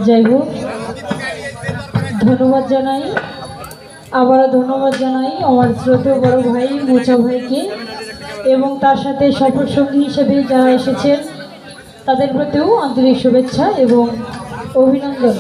যাই হোক, ধন্যবাদ জানাই, আবারও ধন্যবাদ জানাই আমার শ্রদ্ধেয় বড় ভাই মোচা ভাইকে এবং তার সাথে সফর সঙ্গী হিসেবে যারা এসেছেন তাদের প্রতিও আন্তরিক শুভেচ্ছা এবং অভিনন্দন।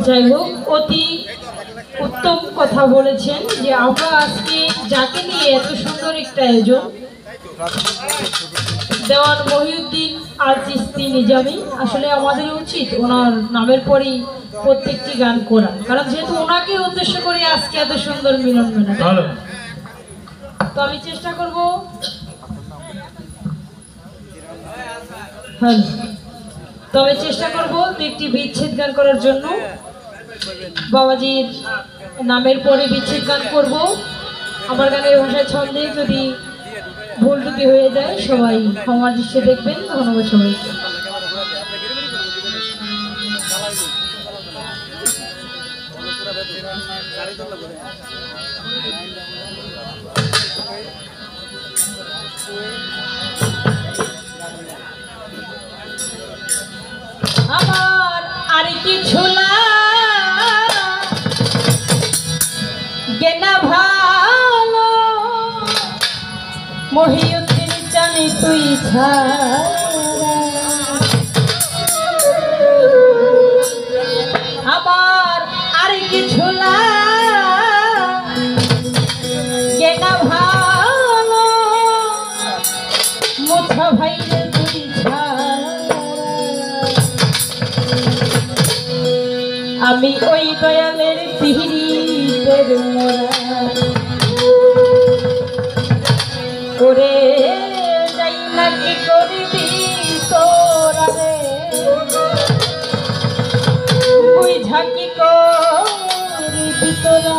যাই হোক, অতি উত্তম কথা বলেছেন যে আমরা আজকে যাকে নিয়ে এত সুন্দর একটা আয়োজন, দেওয়ান মহিউদ্দিন আল চিশতি নিজামী, আসলে আমাদের উচিত ওনার নামের পরেই প্রত্যেকটি গান করা, কারণ যেহেতু ওনাকে উদ্দেশ্য করে আজকে এত সুন্দর মিলন মেলা। তো আমি চেষ্টা করব একটি বিচ্ছেদ গান করার জন্য। বাবাজির নামের পরে বিচ্ছেদ গান করব। আমার গানের ভাষায় ছন্দে যদি ভুল ত্রুটি হয়ে যায় সবাই ক্ষমা দৃষ্টি দেখবেন। ধন্যবাদ সবাইকে। আমার আর কিছু গেনা ভালো মহিউদ্দিন জানি তুই ছাড়া, আমার আর কিছু গেনা ভালো মোছা ভাই তুই ছাড়া, আমি ওই দয়ালের পিহিতের মোরা করে যাই না কি করবি তোরা রে, ওই ঝাঁকি করবি তোরা,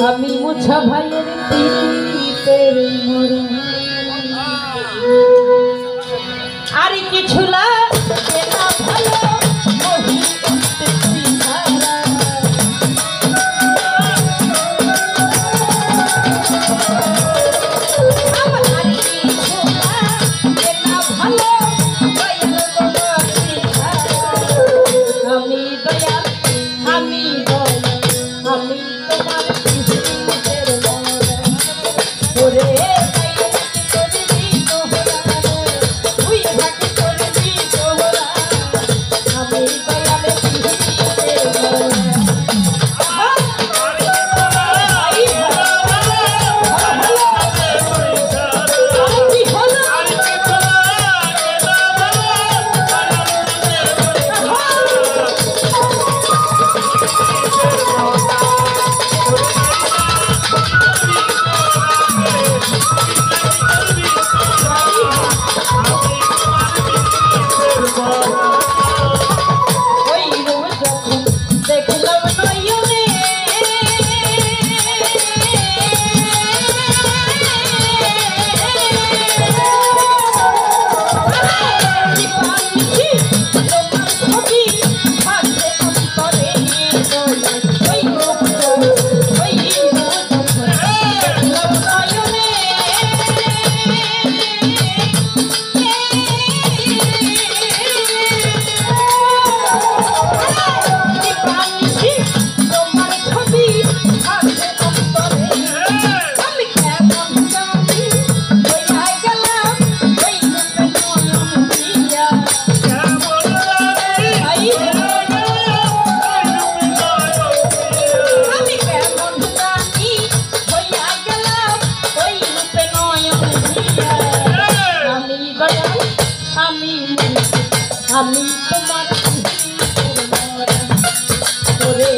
আমি মোছা ভাইয়ের পিহিতের মোরা আর কিছু লাগে না ভালো আমি তোমার ওরে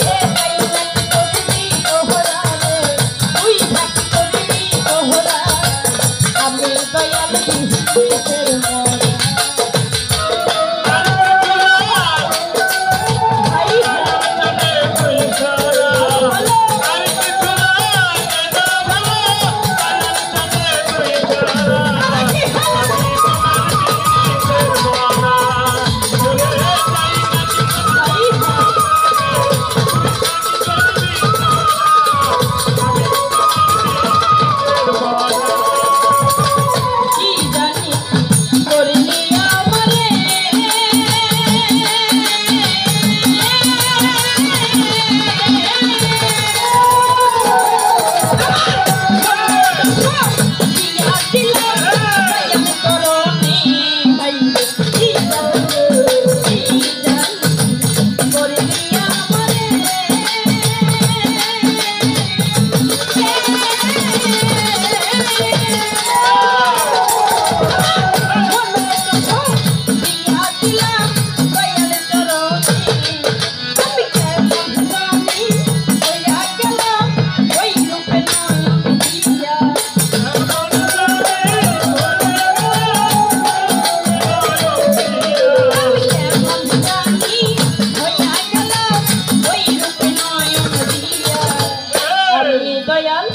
আমি দয়াল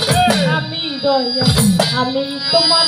আমি তোমার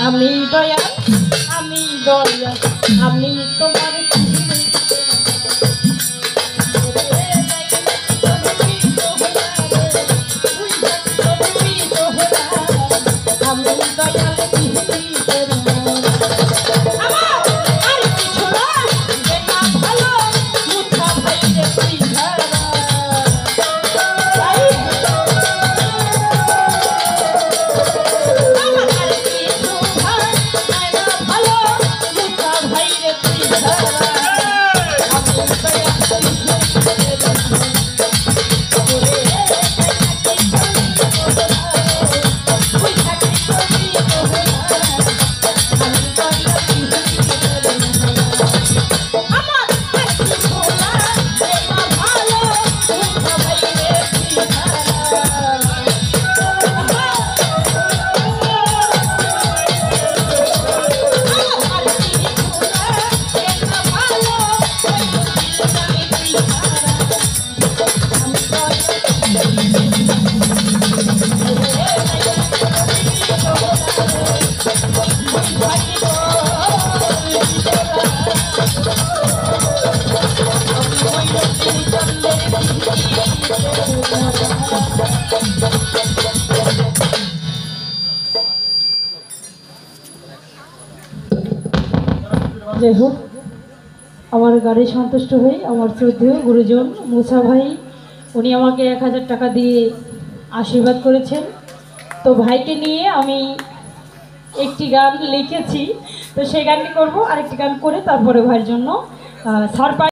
আমি দয়াল আমি তোমার যাই হোক আমার গাড়ি সন্তুষ্ট হয়ে আমার শ্রদ্ধেয় গুরুজন মুসা ভাই উনি আমাকে 1000 টাকা দিয়ে আশীর্বাদ করেছেন। তো ভাইকে নিয়ে আমি একটি গান লিখেছি, তো সেই গানটি করব, আরেকটি গান করে তারপরে ভাইয়ের জন্য সারপ্রাইজ